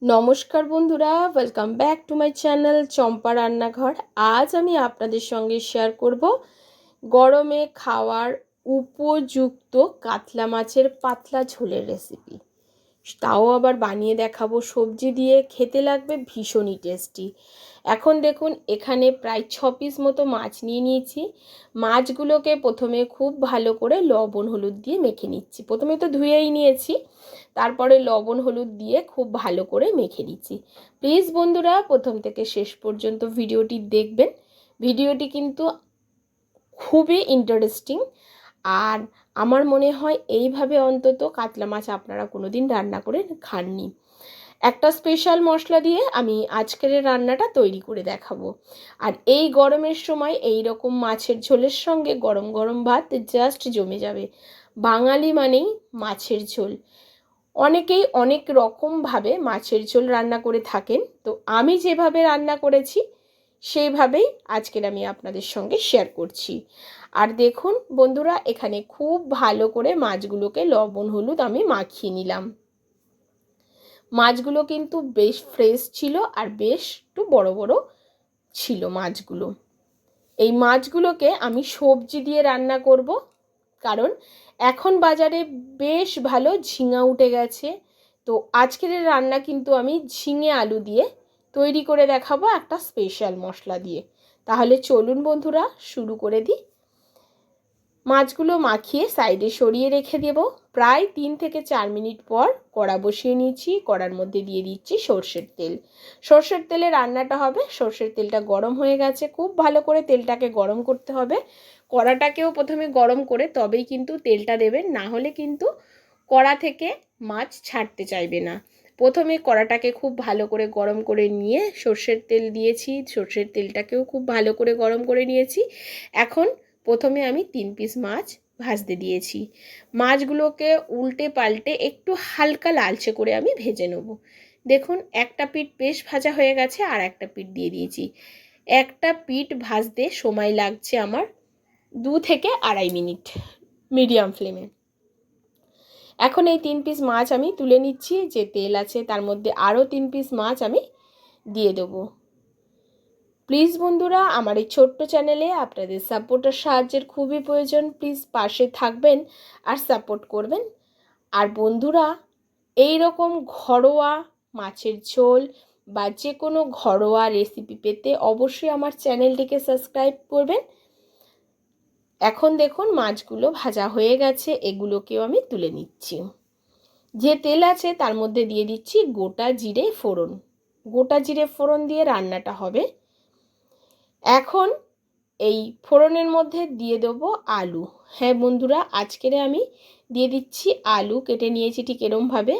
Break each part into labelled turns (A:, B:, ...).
A: নমস্কার বন্ধুরা, welcome back to my channel Champa Rannaghar. আজ আমি আপনাদের সঙ্গে শেয়ার করব গরমে খাওয়ার উপযুক্ত কাতলা মাছের পাতলা ঝোলের রেসিপি। তাও আবার বানিয়ে দেখাবো সবজি দিয়ে, খেতে লাগবে ভীষণই টেস্টি। এখন দেখুন, এখানে প্রায় 6 পিস মতো মাছ নিয়ে নিয়েছি। মাছগুলোকে প্রথমে খুব ভালো করে লবণ হলুদ দিয়ে মেখে নিচ্ছি। প্রথমে তো ধুয়েই নিয়েছি, তারপরে লবণ হলুদ দিয়ে খুব ভালো করে মেখে নিচ্ছি। প্লিজ বন্ধুরা, প্রথম থেকে শেষ পর্যন্ত ভিডিওটি দেখবেন। ভিডিওটি কিন্তু খুবই ইন্টারেস্টিং, আর আমার মনে হয় এইভাবে অন্তত কাতলা মাছ আপনারা কোনোদিন রান্না করে খাননি। একটা স্পেশাল মশলা দিয়ে আমি আজকের রান্নাটা তৈরি করে দেখাবো। আর এই গরমের সময় এই রকম মাছের ঝোলের সঙ্গে গরম গরম ভাত জাস্ট জমে যাবে। বাঙালি মানেই মাছের ঝোল। অনেকেই অনেক রকমভাবে মাছের ঝোল রান্না করে থাকেন, তো আমি যেভাবে রান্না করেছি সেইভাবেই আজকের আমি আপনাদের সঙ্গে শেয়ার করছি। আর দেখুন বন্ধুরা, এখানে খুব ভালো করে মাছগুলোকে লবণ হলুদ আমি মাখিয়ে নিলাম। মাছগুলো কিন্তু বেশ ফ্রেশ ছিল আর বেশ একটু বড় বড় ছিল মাছগুলো। এই মাছগুলোকে আমি সবজি দিয়ে রান্না করব, কারণ এখন বাজারে বেশ ভালো ঝিঙা উঠে গেছে। তো আজকের রান্না কিন্তু আমি ঝিঙে আলু দিয়ে তৈরি করে দেখাবো একটা স্পেশাল মশলা দিয়ে। তাহলে চলুন বন্ধুরা, শুরু করে দিই। মাছগুলো মাখিয়ে সাইডে সরিয়ে রেখে দেব। প্রায় 3 থেকে 4 মিনিট পর কড়া বসিয়ে নিয়েছি। কড়ার মধ্যে দিয়ে দিচ্ছি সর্ষের তেল। সর্ষের তেলে রান্নাটা হবে। সর্ষের তেলটা গরম হয়ে গেছে, খুব ভালো করে তেলটাকে গরম করতে হবে। কড়াটাকেও প্রথমে গরম করে তবেই কিন্তু তেলটা দেবেন, না হলে কিন্তু কড়া থেকে মাছ ছাড়তে চাইবে না। প্রথমে কড়াটাকে খুব ভালো করে গরম করে নিয়ে সর্ষের তেল দিয়েছি। সর্ষের তেলটাকেও খুব ভালো করে গরম করে নিয়েছি। এখন প্রথমে আমি 3 পিস মাছ ভাজতে দিয়েছি। মাছগুলোকে উল্টে পাল্টে একটু হালকা লালচে করে আমি ভেজে নেব। দেখুন, একটা পিঠ বেশ ভাজা হয়ে গেছে, আর একটা পিঠ দিয়ে দিয়েছি। একটা পিঠ ভাজতে সময় লাগছে আমার 2 থেকে 2.5 মিনিট মিডিয়াম ফ্লেমে। এখন এই 3 পিস মাছ আমি তুলে নিচ্ছি। যে তেল আছে তার মধ্যে আরও 3 পিস মাছ আমি দিয়ে দেবো। প্লিজ বন্ধুরা, আমার এই ছোট্ট চ্যানেলে আপনাদের সাপোর্টের সাহায্যের খুবই প্রয়োজন। প্লিজ পাশে থাকবেন আর সাপোর্ট করবেন। আর বন্ধুরা, এই রকম ঘরোয়া মাছের ঝোল বা যে কোনো ঘরোয়া রেসিপি পেতে অবশ্যই আমার চ্যানেলটিকে সাবস্ক্রাইব করবেন। এখন দেখুন মাছগুলো ভাজা হয়ে গেছে, এগুলোকেও আমি তুলে নিচ্ছি। যে তেল আছে তার মধ্যে দিয়ে দিচ্ছি গোটা জিরে ফোড়ন। গোটা জিরে ফোড়ন দিয়ে রান্নাটা হবে। এখন এই ফোড়নের মধ্যে দিয়ে দেবো আলু। হ্যাঁ বন্ধুরা, আজকের আমি দিয়ে দিচ্ছি আলু। কেটে নিয়েছি ঠিক এরকমভাবে,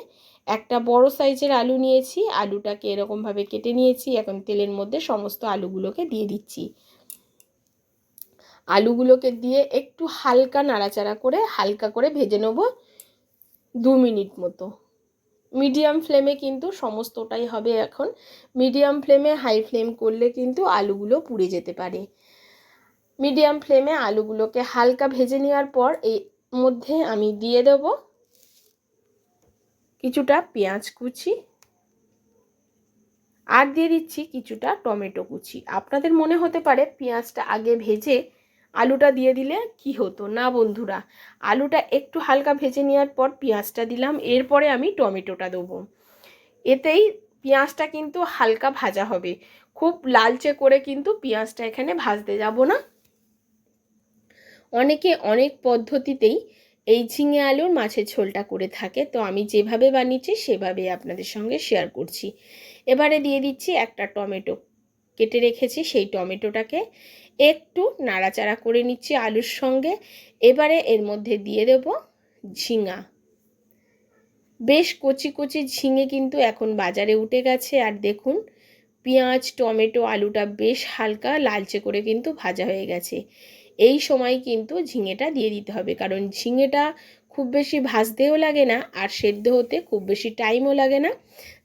A: একটা বড় সাইজের আলু নিয়েছি। আলুটাকে এরকমভাবে কেটে নিয়েছি। এখন তেলের মধ্যে সমস্ত আলুগুলোকে দিয়ে দিচ্ছি। আলুগুলোকে দিয়ে একটু হালকা নাড়াচাড়া করে হালকা করে ভেজে নেব 2 মিনিট মতো। মিডিয়াম ফ্লেমে কিন্তু সমস্তটাই হবে। এখন মিডিয়াম ফ্লেমে, হাই ফ্লেম করলে কিন্তু আলুগুলো পুড়ে যেতে পারে। মিডিয়াম ফ্লেমে আলুগুলোকে হালকা ভেজে নেওয়ার পর এর মধ্যে আমি দিয়ে দেব কিছুটা পেঁয়াজ কুচি, আর দিয়ে দিচ্ছি কিছুটা টমেটো কুচি। আপনাদের মনে হতে পারে পেঁয়াজটা আগে ভেজে আলুটা দিয়ে দিলে কি হতো। না বন্ধুরা, আলুটা একটু হালকা ভেজে নেওয়ার পর পেঁয়াজটা দিলাম, এরপরে আমি টমেটোটা দেবো। এতেই পেঁয়াজটা কিন্তু হালকা ভাজা হবে, খুব লালচে করে কিন্তু পেঁয়াজটা এখানে ভাজতে যাব না। অনেকে অনেক পদ্ধতিতেই এই ঝিঙে আলুর মাছের ঝোলটা করে থাকে, তো আমি যেভাবে বানিয়েছি সেভাবে আপনাদের সঙ্গে শেয়ার করছি। এবারে দিয়ে দিচ্ছি একটা টমেটো কেটে রেখেছি, সেই টমেটোটাকে একটু নাড়াচাড়া করে নিচ্ছি আলুর সঙ্গে। এবারে এর মধ্যে দিয়ে দেব ঝিঙা। বেশ কচি কচি ঝিঙে কিন্তু এখন বাজারে উঠে গেছে। আর দেখুন, পেঁয়াজ টমেটো আলুটা বেশ হালকা লালচে করে কিন্তু ভাজা হয়ে গেছে। এই সময় কিন্তু ঝিঙেটা দিয়ে দিতে হবে, কারণ ঝিঙেটা খুব বেশি ভাজতেও লাগে না আর সেদ্ধ হতে খুব বেশি টাইমও লাগে না।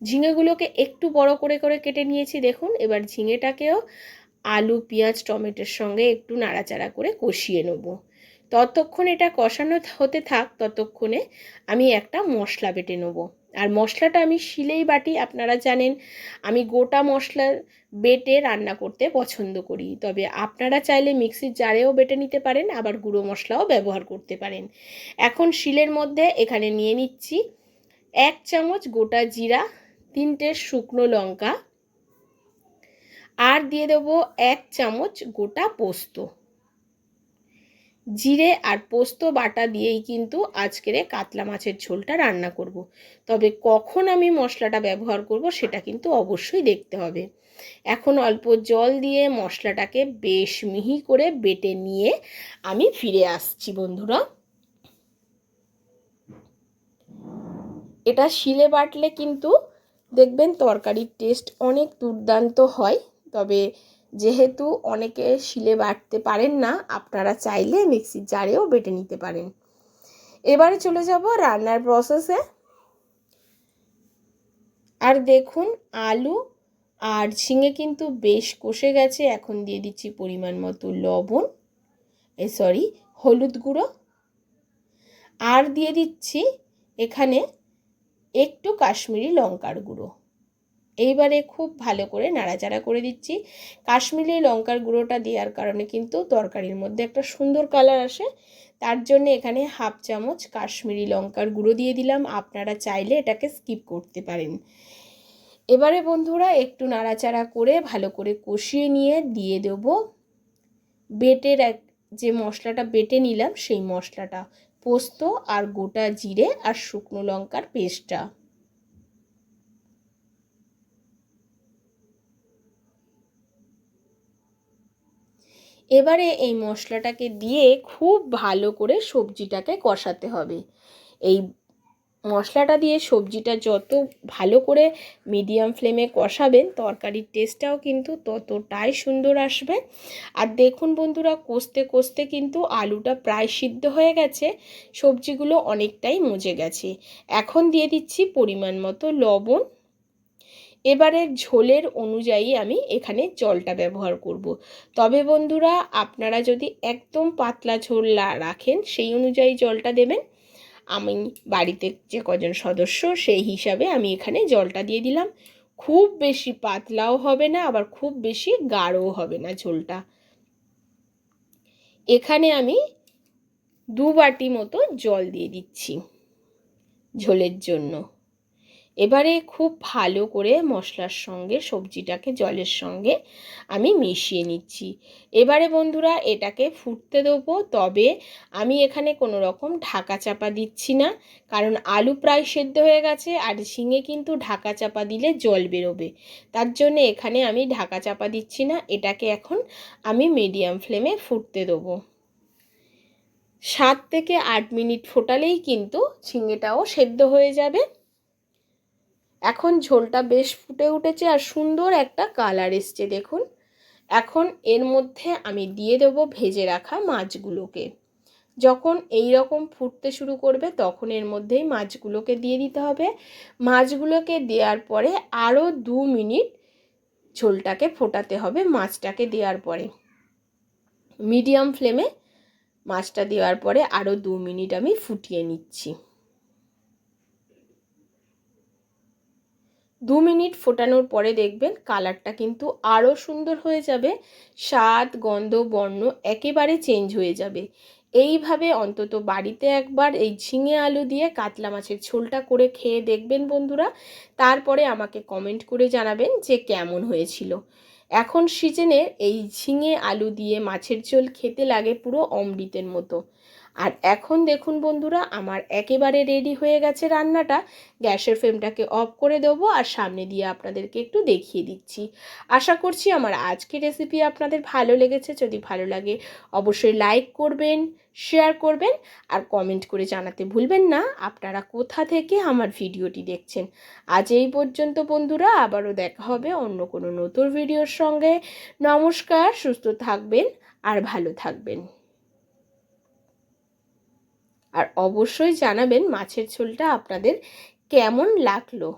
A: ঝিঙেগুলোকে একটু বড় করে করে কেটে নিয়েছি। দেখুন, এবার ঝিঙেটাকেও আলু পেঁয়াজ টমেটোর সঙ্গে একটু নাড়াচাড়া করে কষিয়ে নেব। ততক্ষণ এটা কষানো হতে থাক, ততক্ষণে আমি একটা মশলা বেটে নেব। আর মশলাটা আমি শিলেই বাটি। আপনারা জানেন আমি গোটা মশলা বেটে রান্না করতে পছন্দ করি, তবে আপনারা চাইলে মিক্সির জারেও বেটে নিতে পারেন, আবার গুঁড়ো মশলাও ব্যবহার করতে পারেন। এখন শিলের মধ্যে এখানে নিয়ে নিচ্ছি 1 চামচ গোটা জিরা, 3টে শুকনো লঙ্কা, আর দিয়ে দেবো 1 চামচ গোটা পোস্ত। জিরে আর পোস্ত বাটা দিয়েই কিন্তু আজকের কাতলা মাছের ঝোলটা রান্না করব। তবে কখন আমি মশলাটা ব্যবহার করব সেটা কিন্তু অবশ্যই দেখতে হবে। এখন অল্প জল দিয়ে মশলাটাকে বেশ মিহি করে বেটে নিয়ে আমি ফিরে আসছি বন্ধুরা। এটা শিলে বাটলে কিন্তু দেখবেন তরকারির টেস্ট অনেক দুর্দান্ত হয়। তবে যেহেতু অনেকে শিলে বাটতে পারেন না, আপনারা চাইলে মিক্সির জারেও বেটে নিতে পারেন। এবারে চলে যাব রান্নার প্রসেসে। আর দেখুন আলু আর ঝিঙে কিন্তু বেশ কষে গেছে। এখন দিয়ে দিচ্ছি পরিমাণ মতো লবণ, হলুদ গুঁড়ো, আর দিয়ে দিচ্ছি এখানে একটু কাশ্মীরি লঙ্কার গুঁড়ো। এইবারে খুব ভালো করে নাড়াচাড়া করে দিচ্ছি। কাশ্মীরি লঙ্কার গুঁড়োটা দেওয়ার কারণে কিন্তু তরকারির মধ্যে একটা সুন্দর কালার আসে, তার জন্য এখানে 1/2 চামচ কাশ্মীরি লঙ্কার গুঁড়ো দিয়ে দিলাম। আপনারা চাইলে এটাকে স্কিপ করতে পারেন। এবারে বন্ধুরা একটু নাড়াচাড়া করে ভালো করে কষিয়ে নিয়ে দিয়ে দেব যে মশলাটা বেটে নিলাম সেই মশলাটা, পোস্ত আর গোটা জিরে আর শুকনো লঙ্কার পেস্টটা। এবারে এই মশলাটাকে দিয়ে খুব ভালো করে সবজিটাকে কষাতে হবে। এই মশলাটা দিয়ে সবজিটা যত ভালো করে মিডিয়াম ফ্লেমে কষাবেন, তরকারির টেস্টটাও কিন্তু ততটাই সুন্দর আসবে। আর দেখুন বন্ধুরা, কষতে কষতে কিন্তু আলুটা প্রায় সিদ্ধ হয়ে গেছে, সবজিগুলো অনেকটাই মজে গেছে। এখন দিয়ে দিচ্ছি পরিমাণ মতো লবণ। এবারে ঝোলের অনুযায়ী আমি এখানে জলটা ব্যবহার করব। তবে বন্ধুরা, আপনারা যদি একদম পাতলা ঝোল রাখেন সেই অনুযায়ী জলটা দেবেন। আমি বাড়িতে যে কজন সদস্য সেই হিসাবে আমি এখানে জলটা দিয়ে দিলাম। খুব বেশি পাতলাও হবে না, আবার খুব বেশি গাঢ়ও হবে না ঝোলটা। এখানে আমি 2 বাটি মতো জল দিয়ে দিচ্ছি ঝোলের জন্য। এবারে খুব ভালো করে মশলার সঙ্গে সবজিটাকে জলের সঙ্গে আমি মিশিয়ে নিচ্ছি। এবারে বন্ধুরা এটাকে ফুটতে দেবো, তবে আমি এখানে কোনো রকম ঢাকা চাপা দিচ্ছি না, কারণ আলু প্রায় সেদ্ধ হয়ে গেছে আর ঝিঙে কিন্তু ঢাকা চাপা দিলে জল বেরোবে। তার জন্য এখানে আমি ঢাকা চাপা দিচ্ছি না। এটাকে এখন আমি মিডিয়াম ফ্লেমে ফুটতে দেবো। 7 থেকে 8 মিনিট ফোটালেই কিন্তু ঝিঙেটাও সেদ্ধ হয়ে যাবে। এখন ঝোলটা বেশ ফুটে উঠেছে আর সুন্দর একটা কালার এসছে দেখুন। এখন এর মধ্যে আমি দিয়ে দেবো ভেজে রাখা মাছগুলোকে। যখন এই রকম ফুটতে শুরু করবে তখন এর মধ্যেই মাছগুলোকে দিয়ে দিতে হবে। মাছগুলোকে দেওয়ার পরে আরও 2 মিনিট ঝোলটাকে ফোটাতে হবে। মাছটাকে দেওয়ার পরে মিডিয়াম ফ্লেমে মাছটা দেওয়ার পরে আরও 2 মিনিট আমি ফুটিয়ে নিচ্ছি। 2 মিনিট ফোটানোর পরে দেখবেন কালারটা কিন্তু আরও সুন্দর হয়ে যাবে, স্বাদ গন্ধ বর্ণ একেবারে চেঞ্জ হয়ে যাবে। এইভাবে অন্তত বাড়িতে একবার এই ঝিঙে আলু দিয়ে কাতলা মাছের ঝোলটা করে খেয়ে দেখবেন বন্ধুরা। তারপরে আমাকে কমেন্ট করে জানাবেন যে কেমন হয়েছিল। এখন সিজনে এই ঝিঙে আলু দিয়ে মাছের ঝোল খেতে লাগে পুরো অমৃতের মতো। আর এখন দেখুন বন্ধুরা, আমার একেবারে রেডি হয়ে গেছে রান্নাটা। গ্যাসের ফ্লেমটাকে অফ করে দেবো আর সামনে দিয়ে আপনাদেরকে একটু দেখিয়ে দিচ্ছি। আশা করছি আমার আজকের রেসিপি আপনাদের ভালো লেগেছে। যদি ভালো লাগে অবশ্যই লাইক করবেন, শেয়ার করবেন আর কমেন্ট করে জানাতে ভুলবেন না আপনারা কোথা থেকে আমার ভিডিওটি দেখছেন। আজ এই পর্যন্ত বন্ধুরা, আবারও দেখা হবে অন্য কোনো নতুন ভিডিওর সঙ্গে। নমস্কার, সুস্থ থাকবেন আর ভালো থাকবেন। আর অবশ্যই জানাবেন মাছের ঝোলটা আপনাদের কেমন লাগলো।